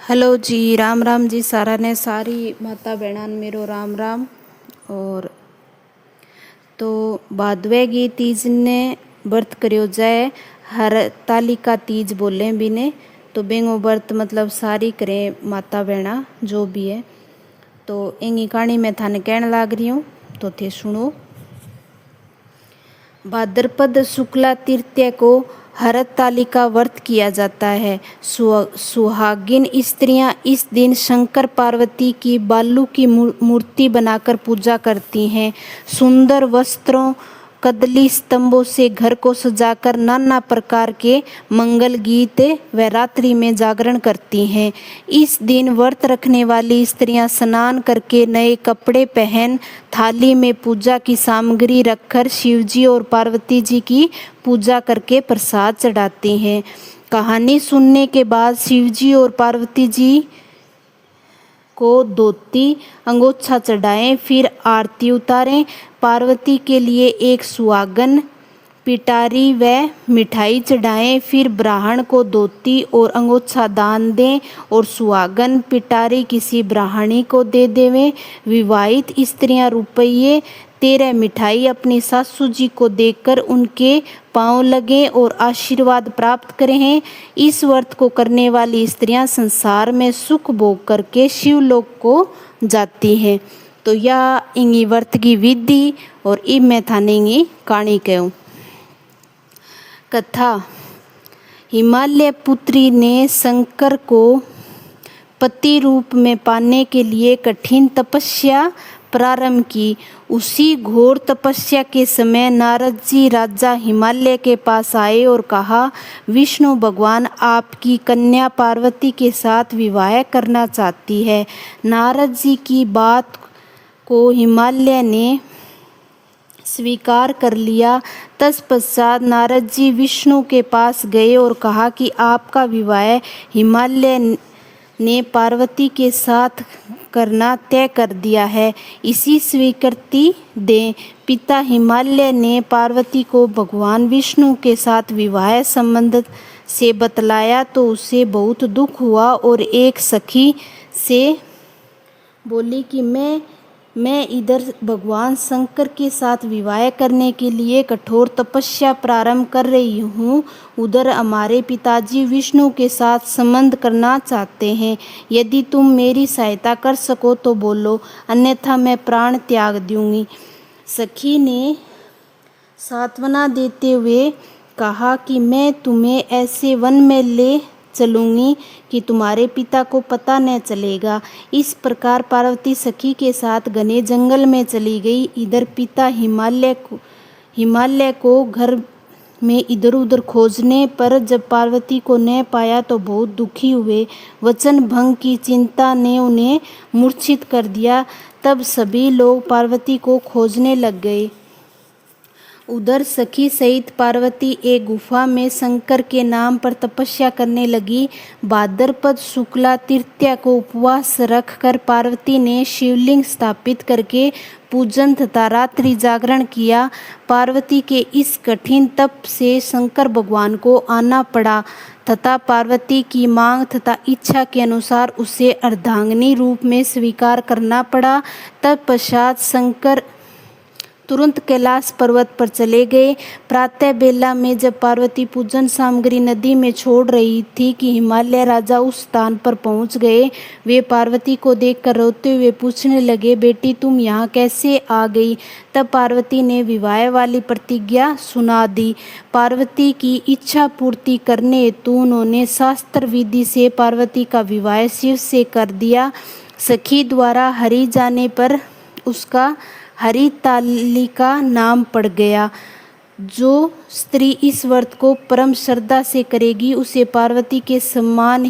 Hello जी, राम राम जी। सारा ने सारी माता बहनान मेरो राम राम। और तो भादवे तीज ने व्रत करियो जाए, हरतालिका तीज बोले बिने। तो बेंगो व्रत मतलब सारी करें माता बहना जो भी है। तो एंगी कहानी मैं थाने कहने लाग रही हूँ, तो थे सुनो। भाद्रपद शुक्ला तृतीया को हरतालिका व्रत किया जाता है। सुहागिन स्त्रियां इस दिन शंकर पार्वती की बालू की मूर्ति बनाकर पूजा करती हैं। सुंदर वस्त्रों, कदली स्तंभों से घर को सजाकर नाना प्रकार के मंगल गीत व रात्रि में जागरण करती हैं। इस दिन व्रत रखने वाली स्त्रियां स्नान करके नए कपड़े पहन थाली में पूजा की सामग्री रखकर शिवजी और पार्वती जी की पूजा करके प्रसाद चढ़ाती हैं। कहानी सुनने के बाद शिवजी और पार्वती जी को धोती अंगोछा चढ़ाएं, फिर आरती उतारें। पार्वती के लिए एक सुहागन पिटारी व मिठाई चढ़ाएं, फिर ब्राह्मण को धोती और अंगोछा दान दें और सुहागन पिटारी किसी ब्राह्मणी को दे देवें। विवाहित स्त्रियां रुपये 13 मिठाई अपनी सासू जी को देकर उनके पांव लगें और आशीर्वाद प्राप्त करें। इस व्रत को करने वाली स्त्रियां संसार में सुख भोग करके शिवलोक को जाती हैं। तो यह इंगी व्रत की विधि और इब मैं थाने इंगी कहानी कहूँ। कथा। हिमालय पुत्री ने शंकर को पति रूप में पाने के लिए कठिन तपस्या प्रारंभ की। उसी घोर तपस्या के समय नारद जी राजा हिमालय के पास आए और कहा, विष्णु भगवान आपकी कन्या पार्वती के साथ विवाह करना चाहती है। नारद जी की बात को हिमालय ने स्वीकार कर लिया। तत्पश्चात नारद जी विष्णु के पास गए और कहा कि आपका विवाह हिमालय ने पार्वती के साथ करना तय कर दिया है, इसी स्वीकृति दें। पिता हिमालय ने पार्वती को भगवान विष्णु के साथ विवाह संबंध से बतलाया तो उसे बहुत दुख हुआ और एक सखी से बोली कि मैं इधर भगवान शंकर के साथ विवाह करने के लिए कठोर तपस्या प्रारंभ कर रही हूँ, उधर हमारे पिताजी विष्णु के साथ संबंध करना चाहते हैं। यदि तुम मेरी सहायता कर सको तो बोलो, अन्यथा मैं प्राण त्याग दूंगी। सखी ने सांत्वना देते हुए कहा कि मैं तुम्हें ऐसे वन में ले चलूंगी कि तुम्हारे पिता को पता न चलेगा। इस प्रकार पार्वती सखी के साथ घने जंगल में चली गई। इधर पिता हिमालय को घर में इधर उधर खोजने पर जब पार्वती को न पाया तो बहुत दुखी हुए। वचन भंग की चिंता ने उन्हें मूर्छित कर दिया। तब सभी लोग पार्वती को खोजने लग गए। उधर सखी सहित पार्वती एक गुफा में शंकर के नाम पर तपस्या करने लगी। भाद्रपद शुक्ला तृतीया को उपवास रखकर पार्वती ने शिवलिंग स्थापित करके पूजन तथा रात्रि जागरण किया। पार्वती के इस कठिन तप से शंकर भगवान को आना पड़ा तथा पार्वती की मांग तथा इच्छा के अनुसार उसे अर्धांगिनी रूप में स्वीकार करना पड़ा। तत्पश्चात शंकर तुरंत कैलाश पर्वत पर चले गए। प्रातः बेला में जब पार्वती पूजन सामग्री नदी में छोड़ रही थी कि हिमालय राजा उस स्थान पर पहुंच गए। वे पार्वती को देखकर रोते हुए पूछने लगे, बेटी तुम यहाँ कैसे आ गई? तब पार्वती ने विवाह वाली प्रतिज्ञा सुना दी। पार्वती की इच्छा पूर्ति करने हेतु उन्होंने शास्त्र विधि से पार्वती का विवाह शिव से कर दिया। सखी द्वारा हरि जाने पर उसका हरितालिका नाम पड़ गया। जो स्त्री इस व्रत को परम श्रद्धा से करेगी उसे पार्वती के समान